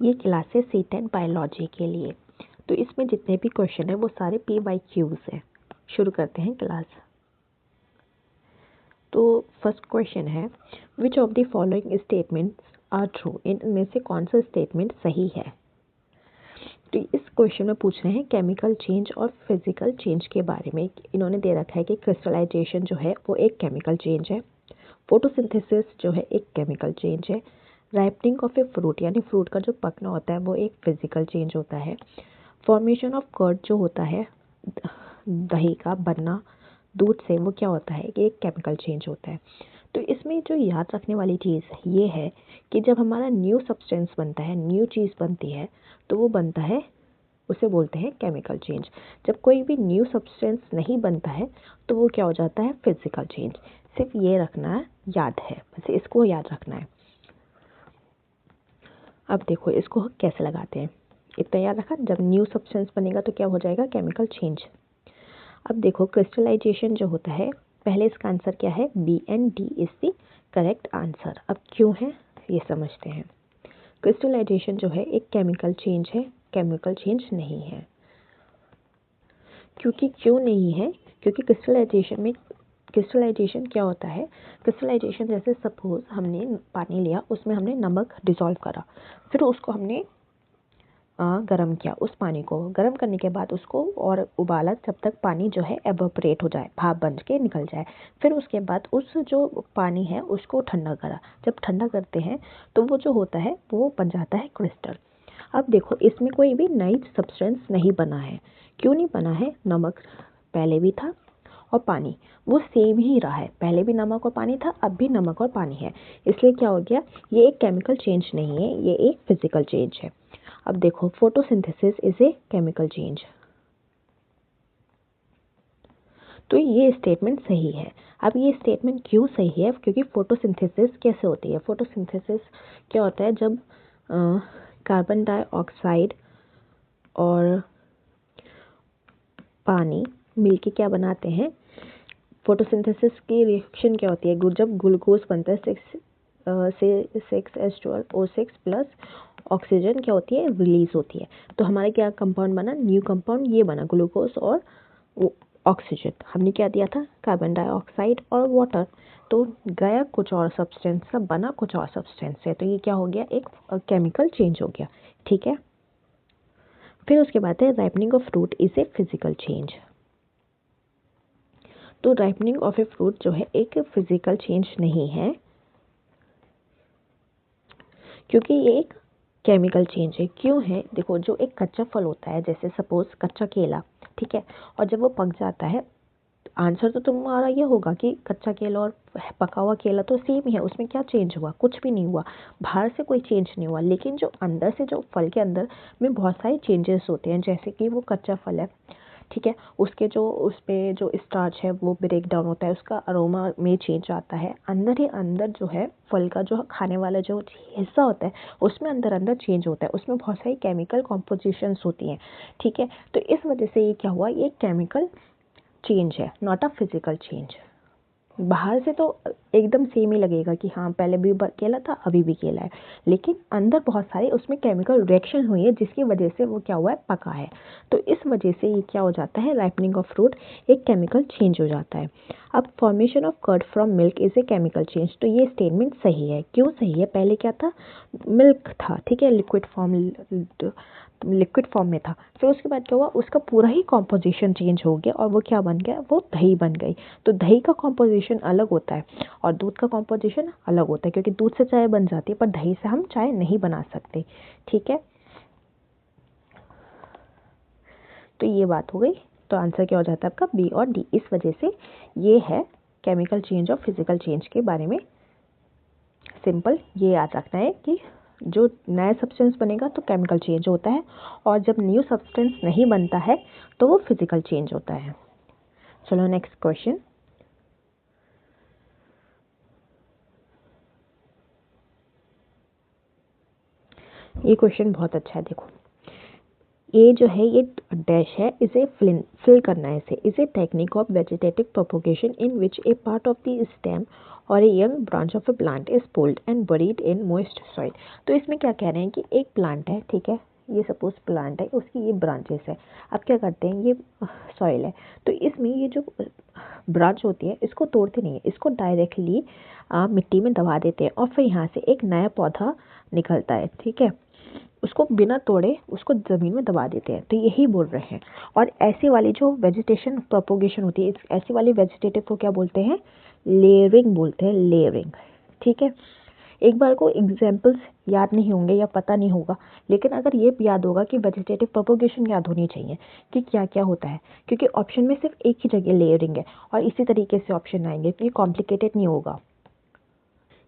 ये क्लास है C10 biology के लिए। तो इसमें जितने भी क्वेश्चन है वो सारे PYQs हैं। शुरू करते हैं क्लास। तो फर्स्ट क्वेश्चन है, which of the following statements are true? इनमें से कौन सा स्टेटमेंट सही है? तो इस क्वेश्चन में पूछ रहे हैं केमिकल चेंज और फिजिकल चेंज के बारे में। इन्होंने दे रखा है कि क्रिस्टलाइजेशन जो है वो एक केमिकल चेंज है, फोटोसिंथेसिस जो है एक केमिकल चेंज है, राइपनिंग ऑफ ए फ्रूट यानी फ्रूट का जो पकना होता है वो एक फिजिकल चेंज होता है, फॉर्मेशन ऑफ कर्ड जो होता है दही का बनना दूध से, वो क्या होता है कि एक केमिकल चेंज होता है। तो इसमें जो याद रखने वाली चीज़ ये है कि जब हमारा न्यू सब्सटेंस बनता है, न्यू चीज़ बनती है, तो वो बनता है, उसे बोलते हैं केमिकल चेंज। जब कोई भी न्यू सब्सटेंस नहीं बनता है तो वो क्या हो जाता है, फिजिकल चेंज। सिर्फ ये रखना याद है, बस इसको याद रखना है। अब देखो इसको कैसे लगाते हैं, इतना याद रखा, जब न्यू सब्सटेंस बनेगा तो क्या हो जाएगा, केमिकल चेंज। अब देखो क्रिस्टलाइजेशन जो होता है, पहले इसका आंसर क्या है, BND is the correct answer. अब क्यों है ये समझते हैं। क्रिस्टलाइजेशन जो है एक केमिकल चेंज है, केमिकल चेंज नहीं है। क्योंकि क्यों नहीं है, क्योंकि क्रिस्टलाइजेशन क्या होता है, क्रिस्टलाइजेशन जैसे सपोज हमने पानी लिया, उसमें हमने नमक डिसॉल्व करा, फिर उसको हमने गरम किया, उस पानी को गरम करने के बाद उसको और उबाला जब तक पानी जो है एवोपरेट हो जाए, भाप बन के निकल जाए। फिर उसके बाद उस जो पानी है उसको ठंडा करा, जब ठंडा करते हैं तो वो जो होता है वो बन जाता है क्रिस्टल। अब देखो इसमें कोई भी नई सब्सटेंस नहीं बना है। क्यों नहीं बना है, नमक पहले भी था और पानी वो सेम ही रहा है, पहले भी नमक और पानी था, अब भी नमक और पानी है, इसलिए क्या हो गया, ये एक केमिकल चेंज नहीं है, ये एक फिजिकल चेंज है। अब देखो photosynthesis is a chemical change, तो ये स्टेटमेंट सही है। अब ये स्टेटमेंट क्यों सही है, क्योंकि फोटोसिंथेसिस कैसे होती है, फोटोसिंथेसिस क्या होता है, जब कार्बन डाइऑक्साइड और पानी मिलके क्या बनाते हैं, फोटोसिंथेसिस की रिएक्शन क्या होती है, जब ग्लूकोज बनता है 6H12O6 प्लस ऑक्सीजन क्या होती है, रिलीज होती है। तो हमारे क्या कंपाउंड बना, न्यू कंपाउंड ये बना, ग्लूकोज और ऑक्सीजन। हमने क्या दिया था, कार्बन डाइऑक्साइड और वाटर। तो गया कुछ और सब्सटेंस से, बना कुछ और सब्सटेंस से, तो ये क्या हो गया, एक केमिकल चेंज हो गया। ठीक है, फिर उसके बाद है ripening of fruit is a physical change. तो राइपनिंग ऑफ ए फ्रूट जो है एक फिजिकल चेंज नहीं है, क्योंकि ये एक केमिकल चेंज है। क्यों है, देखो जो एक कच्चा फल होता है, जैसे सपोज कच्चा केला, ठीक है, और जब वो पक जाता है, आंसर तो तुम्हारा ये होगा कि कच्चा केला और पका हुआ केला तो सेम ही है, उसमें क्या चेंज हुआ, कुछ भी नहीं हुआ, बाहर से कोई चेंज नहीं हुआ। लेकिन जो अंदर से, जो फल के अंदर में बहुत सारे चेंजेस होते हैं, जैसे कि वो कच्चा फल है, ठीक है, उसके जो उस पे जो स्टार्च है वो ब्रेक डाउन होता है, उसका अरोमा में चेंज आता है, अंदर ही अंदर जो है फल का जो खाने वाला जो हिस्सा होता है उसमें अंदर अंदर चेंज होता है, उसमें बहुत सारी केमिकल कॉम्पोजिशंस होती हैं। ठीक है, तो इस वजह से ये क्या हुआ, ये केमिकल चेंज है, नॉट अ फिजिकल चेंज। बाहर से तो एकदम सेम ही लगेगा कि हाँ पहले भी केला था अभी भी केला है, लेकिन अंदर बहुत सारे उसमें केमिकल रिएक्शन हुई है जिसकी वजह से वो क्या हुआ है, पका है। तो इस वजह से ये क्या हो जाता है, राइपनिंग ऑफ फ्रूट एक केमिकल चेंज हो जाता है। अब formation of curd from milk is a chemical change, तो ये स्टेटमेंट सही है। क्यों सही है, पहले क्या था, मिल्क था, ठीक है, लिक्विड फॉर्म में था, फिर उसके बाद क्या हुआ, उसका पूरा ही कॉम्पोजिशन चेंज हो गया और वो क्या बन गया, वो दही बन गई। तो दही का कॉम्पोजिशन अलग होता है और दूध का कॉम्पोजिशन अलग होता है, क्योंकि दूध से चाय बन जाती है पर दही से हम चाय नहीं बना सकते। ठीक है, तो ये बात हो गई। तो आंसर क्या हो जाता है आपका, बी और डी। इस वजह से ये है केमिकल चेंज और फिजिकल चेंज के बारे में सिंपल ये याद रखना है कि जो नया सब्सटेंस बनेगा तो केमिकल चेंज होता है, और जब न्यू सब्सटेंस नहीं बनता है तो वो फिजिकल चेंज होता है। चलो नेक्स्ट क्वेश्चन। ये क्वेश्चन बहुत अच्छा है, देखो ए जो है ये डैश है, इसे फिल करना है इसे। Is a technique of vegetative propagation in which a part of the stem और a young branch of a plant is pulled and buried in moist soil. तो इसमें क्या कह रहे हैं कि एक प्लांट है, ठीक है, ये सपोज प्लांट है, उसकी ये ब्रांचेस है। अब क्या करते हैं, ये सॉइल है, तो इसमें ये जो ब्रांच होती है इसको तोड़ते नहीं है, इसको डायरेक्टली मिट्टी में दबा देते हैं और फिर यहाँ से एक नया पौधा निकलता है, ठीक है, उसको बिना तोड़े उसको ज़मीन में दबा देते हैं। तो यही बोल रहे हैं। और ऐसे वाली जो वेजिटेशन प्रोपोगेशन होती है, ऐसी वाली वेजिटेटिव को क्या बोलते हैं, लेयरिंग बोलते हैं, लेयरिंग, ठीक है। एक बार को एग्जाम्पल्स याद नहीं होंगे या पता नहीं होगा, लेकिन अगर ये याद होगा कि वेजिटेटिव प्रोपोगेशन याद होनी चाहिए कि क्या क्या होता है, क्योंकि ऑप्शन में सिर्फ एक ही जगह लेयरिंग है और इसी तरीके से ऑप्शन आएंगे, तो ये कॉम्प्लिकेटेड नहीं होगा,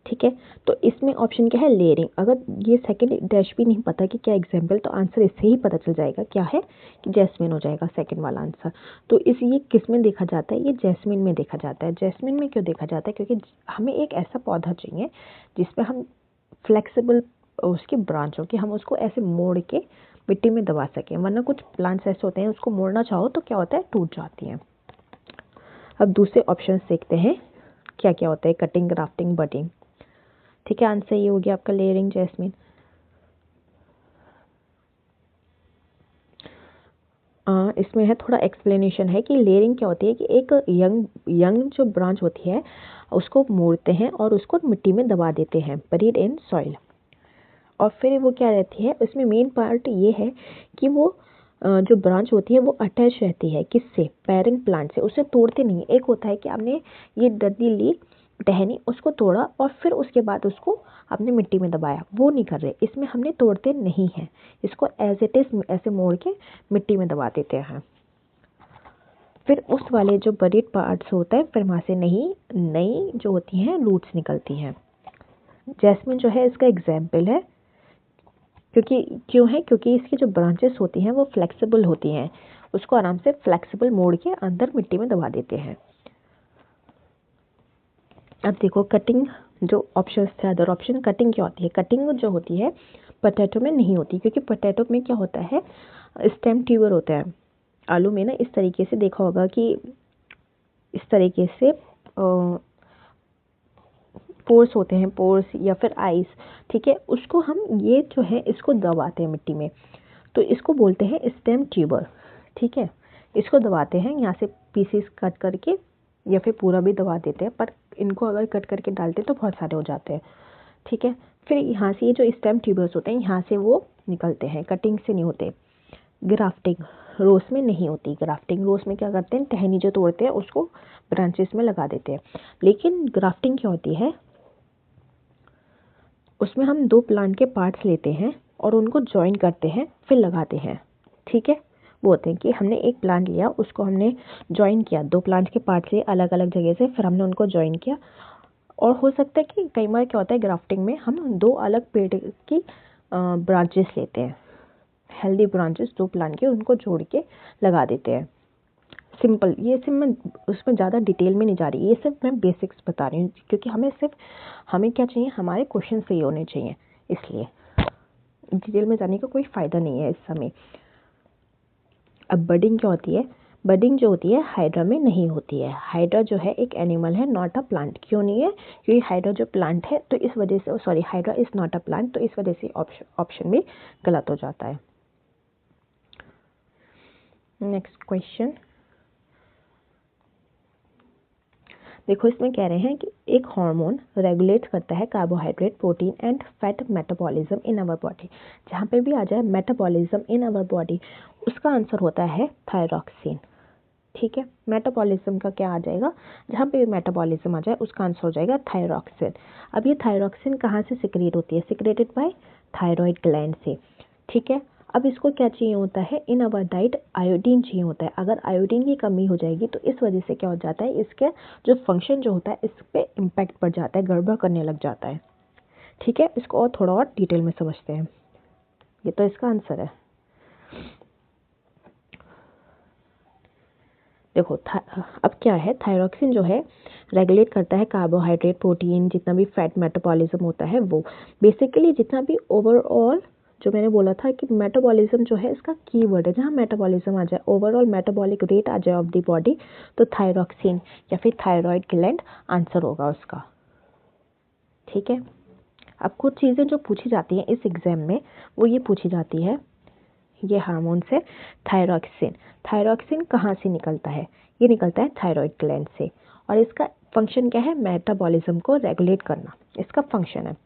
ठीक है। तो इसमें ऑप्शन क्या है, लेयरिंग। अगर ये सेकंड डैश भी नहीं पता कि क्या एग्जाम्पल, तो आंसर इससे ही पता चल जाएगा क्या है, कि जैस्मिन हो जाएगा सेकंड वाला आंसर। तो इस ये किस में देखा जाता है, ये जैस्मिन में देखा जाता है। जैस्मिन में क्यों देखा जाता है, क्योंकि हमें एक ऐसा पौधा चाहिए जिसमें हम फ्लेक्सिबल उसकी ब्रांच हो कि हम उसको ऐसे मोड़ के मिट्टी में दबा सकें, वरना कुछ प्लांट्स ऐसे होते हैं उसको मोड़ना चाहो तो क्या होता है, टूट जाती हैं। अब दूसरे ऑप्शन देखते हैं क्या क्या होता है, कटिंग, ग्राफ्टिंग, बडिंग, ठीक है। आंसर ये हो गया आपका लेयरिंग, जैस्मिन। इसमें है थोड़ा एक्सप्लेनेशन है कि लेयरिंग क्या होती है कि एक यंग जो ब्रांच होती है उसको मोड़ते हैं और उसको मिट्टी में दबा देते हैं, बरीड इन सॉइल। और फिर वो क्या रहती है, उसमें मेन पार्ट ये है कि वो जो ब्रांच होती है वो अटैच रहती है किससे, पेरेंट प्लांट से, उसे तोड़ते नहीं। एक होता है कि आपने ये डंडी ली, टहनी, उसको तोड़ा और फिर उसके बाद उसको आपने मिट्टी में दबाया, वो नहीं कर रहे। इसमें हमने तोड़ते नहीं हैं, इसको एज इट इज ऐसे मोड़ के मिट्टी में दबा देते हैं। फिर उस वाले जो बरीड पार्ट्स होता है, फिर वहाँ से नई जो होती हैं रूट्स निकलती हैं। जैस्मिन जो है इसका एग्जाम्पल है, क्योंकि इसकी जो ब्रांचेस होती हैं वो फ्लेक्सिबल होती हैं, उसको आराम से फ्लेक्सिबल मोड़ के अंदर मिट्टी में दबा देते हैं। अब देखो कटिंग, जो ऑप्शंस थे अदर ऑप्शन, कटिंग क्या होती है, कटिंग जो होती है पोटैटो में नहीं होती, क्योंकि पोटैटो में क्या होता है, स्टेम ट्यूबर होता है। आलू में ना इस तरीके से देखा होगा कि इस तरीके से पोर्स होते हैं, पोर्स या फिर आइस, ठीक है, उसको हम ये जो है इसको दबाते हैं मिट्टी में, तो इसको बोलते हैं स्टेम ट्यूबर, ठीक है। इसको दबाते हैं यहाँ से पीसेस कट करके या फिर पूरा भी दबा देते हैं, पर इनको अगर कट करके डालते हैं तो बहुत सारे हो जाते हैं, ठीक है। फिर यहाँ से ये जो स्टेम ट्यूबर्स होते हैं यहाँ से वो निकलते हैं, कटिंग से नहीं होते। ग्राफ्टिंग रोस में नहीं होती, ग्राफ्टिंग रोस में क्या करते हैं, टहनी जो तोड़ते हैं उसको ब्रांचेस में लगा देते हैं। लेकिन ग्राफ्टिंग क्या होती है, उसमें हम दो प्लांट के पार्ट्स लेते हैं और उनको जॉइन करते हैं फिर लगाते हैं, ठीक है। वो होते हैं कि हमने एक प्लांट लिया, उसको हमने जॉइन किया, दो प्लांट के पार्ट्स लिए अलग अलग जगह से, फिर हमने उनको जॉइन किया। और हो सकता है कि कई बार क्या होता है ग्राफ्टिंग में हम दो अलग पेड़ की ब्रांचेस लेते हैं, हेल्दी ब्रांचेस दो प्लांट के, उनको जोड़ के लगा देते हैं। सिंपल, ये सिर्फ मैं उसमें ज़्यादा डिटेल में नहीं जा रही, ये सिर्फ मैं बेसिक्स बता रही हूँ, क्योंकि हमें क्या चाहिए, हमारे क्वेश्चन सही होने चाहिए, इसलिए डिटेल में जाने का कोई फ़ायदा नहीं है इस समय। अब बडिंग क्या होती है, बडिंग जो होती है हाइड्रा में नहीं होती है। हाइड्रा जो है एक एनिमल है, नॉट अ प्लांट। क्यों नहीं है, क्योंकि हाइड्रा जो प्लांट है तो इस वजह से, sorry, hydra is not a plant, तो इस वजह से ऑप्शन भी गलत हो जाता है। नेक्स्ट क्वेश्चन देखो, इसमें कह रहे हैं कि एक हार्मोन रेगुलेट करता है carbohydrate, protein and fat metabolism in our body. जहाँ पे भी आ जाए मेटाबॉलिज्म इन आवर बॉडी, उसका आंसर होता है थायरॉक्सिन, ठीक है। मेटाबॉलिज्म का क्या आ जाएगा, जहाँ पे भी मेटाबॉलिज्म आ जाए उसका आंसर हो जाएगा थायरॉक्सिन। अब ये थायरॉक्सिन कहाँ से सिक्रेट होती है, सिक्रेटेड बाय थायरॉइड ग्लैंड से, ठीक है। अब इसको क्या चाहिए होता है, इन अवर डाइट आयोडीन चाहिए होता है। अगर आयोडीन की कमी हो जाएगी तो इस वजह से क्या हो जाता है, इसके जो फंक्शन जो होता है इस पर इम्पैक्ट पड़ जाता है, गड़बड़ करने लग जाता है, ठीक है। इसको और थोड़ा और डिटेल में समझते हैं, ये तो इसका आंसर है। देखो अब क्या है, थायरॉक्सिन जो है रेगुलेट करता है कार्बोहाइड्रेट, प्रोटीन, जितना भी फैट मेटाबॉलिज्म होता है वो, बेसिकली जितना भी ओवरऑल जो मैंने बोला था कि मेटाबॉलिज्म जो है इसका कीवर्ड है, जहाँ मेटाबॉलिज्म आ जाए, ओवरऑल मेटाबॉलिक रेट आ जाए ऑफ द बॉडी, तो थायरॉक्सिन या फिर थायराइड ग्लैंड आंसर होगा उसका। ठीक है, अब कुछ चीज़ें जो पूछी जाती हैं इस एग्जाम में वो ये पूछी जाती है, ये हार्मोन से थायरॉक्सिन, थायरॉक्सिन कहाँ से निकलता है? ये निकलता है थायराइड ग्लैंड से, और इसका फंक्शन क्या है? मेटाबॉलिज्म को रेगुलेट करना इसका फंक्शन है।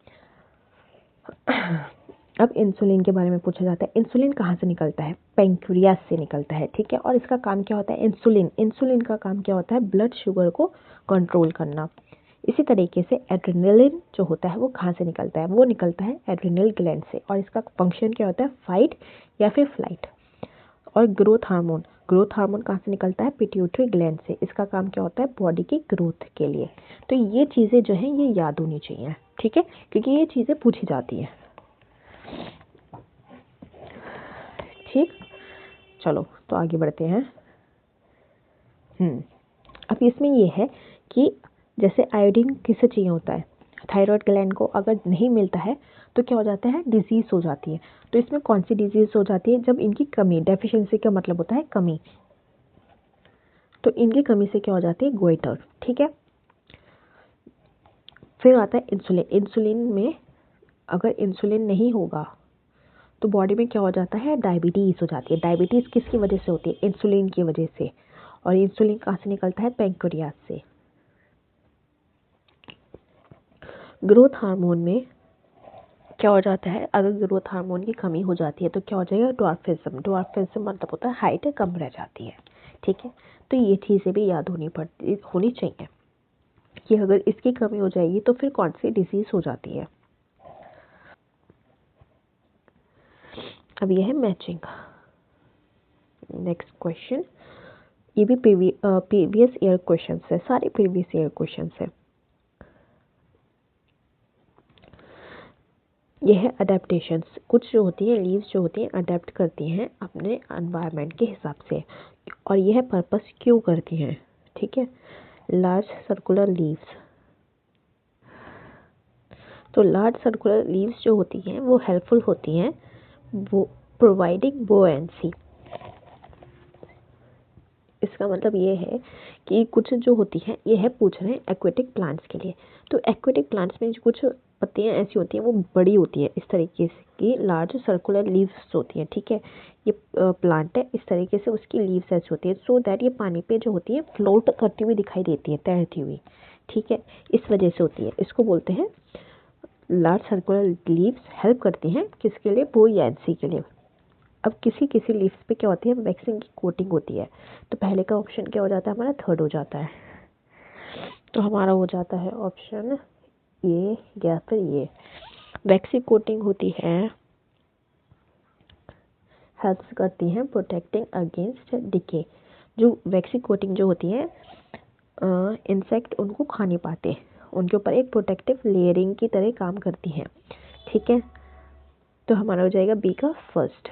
अब इंसुलिन के बारे में पूछा जाता है, इंसुलिन कहाँ से निकलता है? पैंक्रियास से निकलता है। ठीक है, और इसका काम क्या होता है? इंसुलिन का काम क्या होता है? ब्लड शुगर को कंट्रोल करना। इसी तरीके से एड्रेनलिन जो होता है वो कहाँ से निकलता है? वो निकलता है एड्रेनल ग्लैंड से, और इसका फंक्शन क्या होता है? फाइट या फिर फ्लाइट। और ग्रोथ हार्मोन कहाँ से निकलता है? पिट्यूटरी ग्लैंड से, इसका काम क्या होता है? बॉडी की ग्रोथ के लिए। तो ये चीज़ें जो हैं ये याद होनी चाहिए। ठीक है, क्योंकि ये चीज़ें पूछी जाती हैं। ठीक, चलो तो आगे बढ़ते हैं। अब इसमें ये है कि जैसे आयोडीन किससे चाहिए होता है? थायराइड ग्लैंड को अगर नहीं मिलता है तो क्या हो जाता है? डिजीज़ हो जाती है। तो इसमें कौन सी डिजीज़ हो जाती है? जब इनकी कमी, डेफिशिएंसी का मतलब होता है कमी, तो इनकी कमी से क्या हो जाती है? गोइटर। ठीक है, फिर आता है इंसुलिन। इंसुलिन में अगर इंसुलिन नहीं होगा तो बॉडी में क्या हो जाता है? डायबिटीज़ हो जाती है। डायबिटीज़ किसकी वजह से होती है? इंसुलिन की वजह से। और इंसुलिन कहाँ से निकलता है? पैंक्रियास से। ग्रोथ हार्मोन में क्या हो जाता है? अगर ग्रोथ हार्मोन की कमी हो जाती है तो क्या हो जाएगा? ड्वार्फिज्म। ड्वार्फिज्म मतलब होता है हाइट कम रह जाती है। ठीक है, तो ये चीज़ें भी याद होनी चाहिए कि अगर इसकी कमी हो जाएगी तो फिर कौन सी डिजीज़ हो जाती है। अब ये है मैचिंग। नेक्स्ट क्वेश्चन, ये भी प्रीवियस ईयर क्वेश्चन है, सारे प्रीवियस ईयर क्वेश्चन है। ये है अडेप्टेशंस। कुछ जो होती है लीव्स जो होती हैं अडेप्ट करती हैं अपने एनवायरनमेंट के हिसाब से, और यह पर्पस क्यों करती हैं? ठीक है, लार्ज सर्कुलर लीव्स। तो लार्ज सर्कुलर लीव्स जो होती हैं वो हेल्पफुल होती हैं वो प्रोवाइडिंग बोएंसी। इसका मतलब ये है कि कुछ जो होती है, ये है पूछ रहे हैं एक्वेटिक प्लांट्स के लिए। तो एक्वेटिक प्लांट्स में जो कुछ पत्तियां ऐसी होती हैं वो बड़ी होती है, इस तरीके से की लार्ज सर्कुलर लीव्स होती हैं। ठीक है, ये प्लांट है, इस तरीके से उसकी लीव्स ऐसी होती है सो दैट ये पानी पे जो होती है फ्लोट करती हुई दिखाई देती है, तैरती हुई। ठीक है, इस वजह से होती है, इसको बोलते हैं लार्ज सर्कुलर लीव्स हेल्प करती हैं किसके लिए? बोएंसी के लिए। अब किसी किसी लीव्स पे क्या होती है? वैक्सीन की कोटिंग होती है। तो पहले का ऑप्शन क्या हो जाता है? हमारा थर्ड हो जाता है, तो हमारा हो जाता है ऑप्शन ए या फिर ये। वैक्सीन कोटिंग होती है, हेल्प्स करती हैं प्रोटेक्टिंग अगेंस्ट डिके। जो वैक्सीन कोटिंग जो होती है इंसेक्ट उनको खा नहीं पाते, उनके ऊपर एक प्रोटेक्टिव लेयरिंग की तरह काम करती हैं। ठीक है, तो हमारा हो जाएगा बी का फर्स्ट,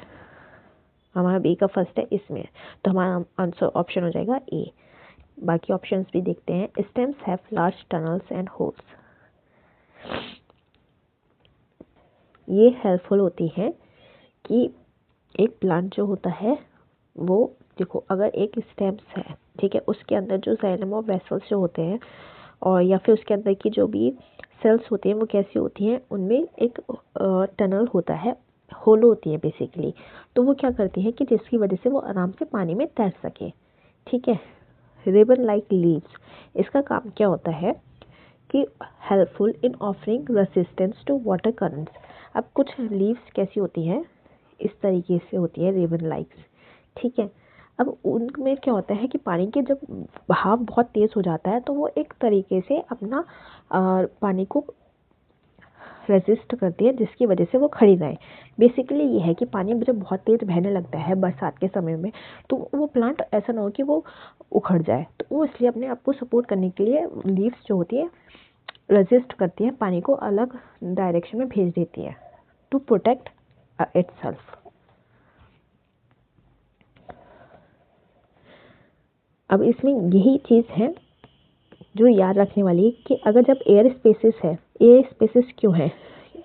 हमारा बी का फर्स्ट है इसमें, तो हमारा आंसर ऑप्शन हो जाएगा ए। बाकी ऑप्शंस भी देखते हैं। Stems have large tunnels and holes. ये हेल्पफुल होती है कि एक प्लांट जो होता है वो, देखो अगर एक स्टेम्स है, ठीक है, उसके अंदर जो जाइलम ऑफ वेसल्स जो होते हैं और या फिर उसके अंदर की जो भी सेल्स होती हैं वो कैसी होती हैं? उनमें एक टनल होता है, होल होती है बेसिकली। तो वो क्या करती है कि जिसकी वजह से वो आराम से पानी में तैर सके। ठीक है, रिबन लाइक लीव्स, इसका काम क्या होता है कि helpful in offering resistance to water currents. अब कुछ लीव्स कैसी होती हैं? इस तरीके से होती है रिबन लाइक्स। ठीक है, अब उनमें क्या होता है कि पानी के जब बहाव बहुत तेज़ हो जाता है तो वो एक तरीके से अपना पानी को रेजिस्ट करती है जिसकी वजह से वो खड़ी रहे। बेसिकली ये है कि पानी जब बहुत तेज़ बहने लगता है बरसात के समय में तो वो प्लांट ऐसा ना हो कि वो उखड़ जाए, तो वो इसलिए अपने आप को सपोर्ट करने के लिए लीव्स जो होती है रेजिस्ट करती है, पानी को अलग डायरेक्शन में भेज देती है टू प्रोटेक्ट इटसेल्फ। अब इसमें यही चीज़ है जो याद रखने वाली कि अगर जब एयर स्पेसिस है, एयर स्पेसिस क्यों है?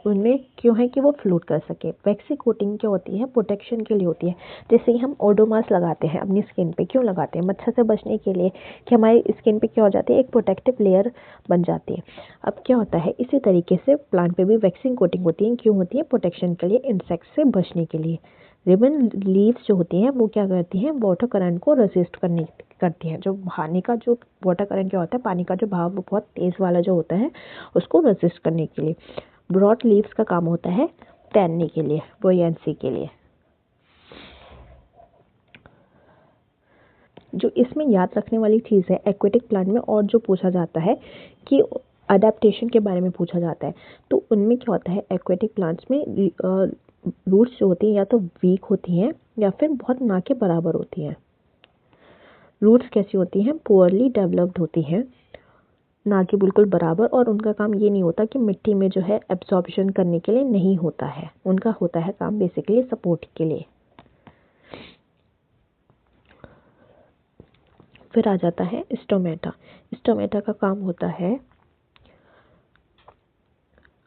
उनमें क्यों है कि वो फ्लोट कर सके। वैक्सी कोटिंग क्या होती है, प्रोटेक्शन के लिए होती है। जैसे ही हम ओडोमास लगाते हैं अपनी स्किन पे, क्यों लगाते हैं, मच्छर से बचने के लिए, कि हमारी स्किन पे क्या हो जाती है, एक प्रोटेक्टिव लेयर बन जाती है। अब क्या होता है, इसी तरीके से प्लांट पे भी वैक्सीन कोटिंग होती है। क्यों होती है, प्रोटेक्शन के लिए, इंसेक्ट से बचने के लिए। रिबन लीव्स जो होती हैं वो क्या करती हैं, वाटर करंट को रेसिस्ट करती हैं। जो पानी का जो वाटर करंट क्या होता है, पानी का जो बहाव वो बहुत तेज वाला जो होता है, उसको रेसिस्ट करने के लिए। ब्रॉड लीव्स का काम होता है तैरने के लिए, बुयांसी के लिए। जो इसमें याद रखने वाली चीज़ है एक्वेटिक प्लांट में, और जो पूछा जाता है कि अडेप्टेशन के बारे में पूछा जाता है, तो उनमें क्या होता है, एक्वेटिक प्लांट्स में रूट्स जो होती हैं या तो वीक होती हैं या फिर बहुत ना के बराबर होती हैं। रूट्स कैसी होती हैं, पुअरली डेवलप्ड होती हैं, ना कि बिल्कुल बराबर। और उनका काम ये नहीं होता कि मिट्टी में जो है एब्जॉर्प्शन करने के लिए नहीं होता है, उनका होता है काम बेसिकली सपोर्ट के लिए। फिर आ जाता है स्टोमेटा। स्टोमेटा का काम होता है,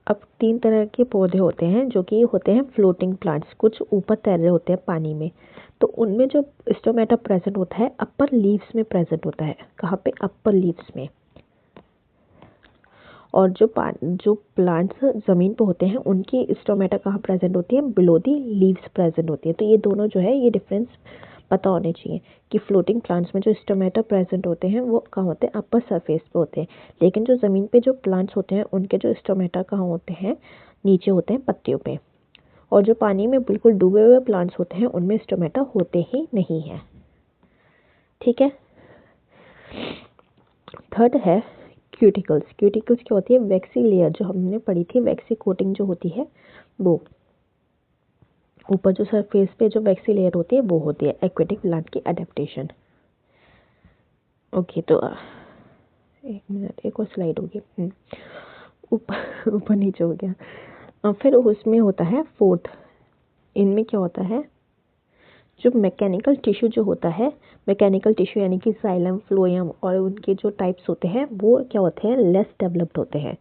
अब 3 तरह के पौधे होते हैं जो कि होते हैं फ्लोटिंग प्लांट्स, कुछ ऊपर तैर रहे होते हैं पानी में। तो उनमें जो स्टोमेटा प्रेजेंट होता है अपर लीव्स में प्रेजेंट होता है। कहाँ पे, अपर लीव्स में। और जो प्लांट्स ज़मीन पे होते हैं उनकी स्टोमेटा कहाँ प्रेजेंट होती है, बिलो दी लीव्स प्रेजेंट होती है। तो ये दोनों जो है ये डिफरेंस पता होने चाहिए कि फ्लोटिंग प्लांट्स में जो स्टोमेटा प्रेजेंट होते हैं वो कहाँ होते हैं, अपर सरफेस पे होते हैं। लेकिन जो ज़मीन पे जो प्लांट्स होते हैं उनके जो स्टोमेटा कहाँ होते हैं, नीचे होते हैं पत्तियों पे। और जो पानी में बिल्कुल डूबे हुए प्लांट्स होते हैं उनमें स्टोमेटा होते ही नहीं है। ठीक है। थर्ड है क्यूटिकल्स। क्यूटिकल्स क्या होती है, वैक्सी लेयर जो हमने पढ़ी थी, वैक्सी कोटिंग जो होती है वो ऊपर जो सरफेस पे जो वैक्सी लेयर होती है वो होती है एक्वेटिक प्लांट की एडेप्टेशन। ओके, तो एक मिनट, एक और स्लाइड होगी, ऊपर ऊपर नीचे हो गया। फिर उसमें होता है फोर्थ, इनमें क्या होता है, जो मैकेनिकल टिश्यू जो होता है, मैकेनिकल टिश्यू यानी कि जाइलम, फ्लोएम और उनके जो टाइप्स होते हैं वो क्या होते हैं, लेस डेवलप्ड होते हैं।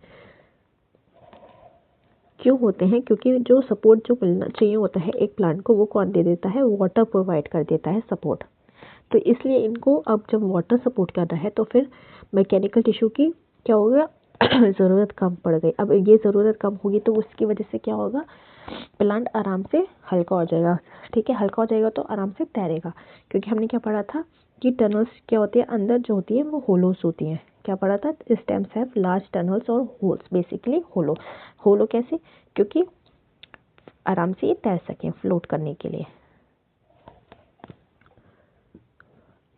क्यों होते हैं, क्योंकि जो सपोर्ट जो मिलना चाहिए होता है एक प्लांट को वो कौन दे देता है, वाटर प्रोवाइड कर देता है सपोर्ट। तो इसलिए इनको अब जब वाटर सपोर्ट कर रहा है तो फिर मैकेनिकल टिश्यू की क्या होगा ज़रूरत कम पड़ गई। अब ये ज़रूरत कम होगी तो उसकी वजह से क्या होगा, प्लांट आराम से हल्का हो जाएगा। ठीक है, हल्का हो जाएगा तो आराम से तैरेगा। क्योंकि हमने क्या पढ़ा था कि टनल्स क्या होती है, अंदर जो होती है वो होलोस होती हैं। क्या पढ़ा था, स्टेम्स हैव लार्ज टनल्स और होल्स, बेसिकली होलो। होलो कैसे, क्योंकि आराम से ये तैर सकें फ्लोट करने के लिए।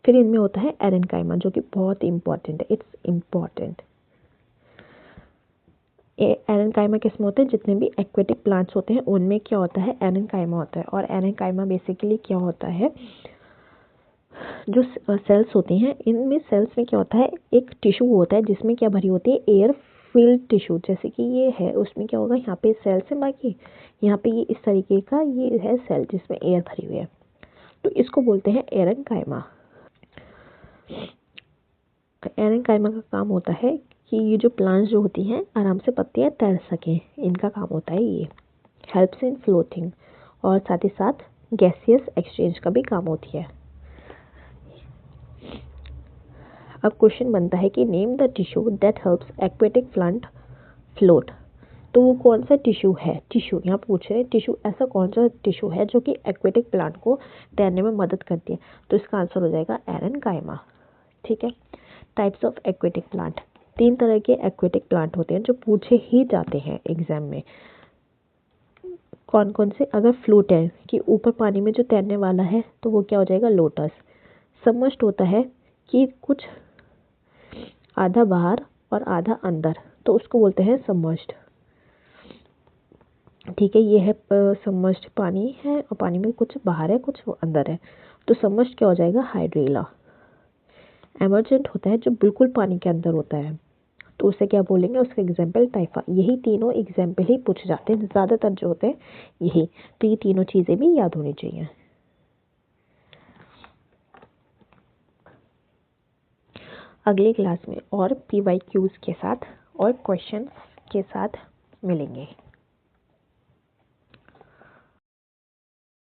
फिर इनमें होता है एरेनकाइमा जो कि बहुत इंपॉर्टेंट है, इट्स इम्पॉर्टेंट। एरेनकाइमा किसमें होता है, जितने भी एक्वेटिक प्लांट्स होते हैं उनमें क्या होता है, एरेनकाइमा होता है। और एरेनकाइमा बेसिकली क्या होता है, जो सेल्स होती हैं इनमें सेल्स में क्या होता है, एक टिश्यू होता है जिसमें क्या भरी होती है, एयर फिल्ड टिश्यू। जैसे कि ये है, उसमें क्या होगा, यहाँ पे सेल्स है, बाकी यहाँ पे ये इस तरीके का ये है सेल जिसमें एयर भरी हुई है, तो इसको बोलते हैं एरेनकाइमा। एरेनकाइमा का काम होता है कि ये जो प्लांट्स जो होती हैं आराम से पत्तियाँ तैर सकें, इनका काम होता है ये। हेल्प्स इन फ्लोटिंग, और साथ ही साथ गैसियस एक्सचेंज का भी काम होती है। अब क्वेश्चन बनता है कि name the tissue that helps aquatic plant float. तो वो कौन सा टिश्यू है, टिश्यू यहाँ पूछ रहे हैं, टिश्यू ऐसा कौन सा टिश्यू है जो कि एक्वेटिक प्लांट को तैरने में मदद करती है। तो इसका आंसर हो जाएगा एरेनकाइमा। ठीक है। टाइप्स ऑफ एक्वेटिक प्लांट, 3 तरह के एक्वेटिक प्लांट होते हैं जो पूछे ही जाते हैं एग्जाम में। कौन कौन से, अगर फ्लोट है कि ऊपर पानी में जो तैरने वाला है तो वो क्या हो जाएगा, लोटस। सबमर्ज्ड होता है कि कुछ आधा बाहर और आधा अंदर, तो उसको बोलते हैं सबमर्ज्ड। ठीक है, ये है सबमर्ज्ड, पानी है और पानी में कुछ बाहर है कुछ अंदर है, तो सबमर्ज्ड क्या हो जाएगा, हाइड्रेला। एमरजेंट होता है जो बिल्कुल पानी के अंदर होता है, तो उसे क्या बोलेंगे, उसका एग्जाम्पल टाइफा। यही तीनों एग्जाम्पल ही पूछे जाते हैं ज़्यादातर जो होते हैं यही, तो ये तीनों चीज़ें भी याद होनी चाहिए। अगली क्लास में और PYQs के साथ और क्वेश्चन के साथ मिलेंगे।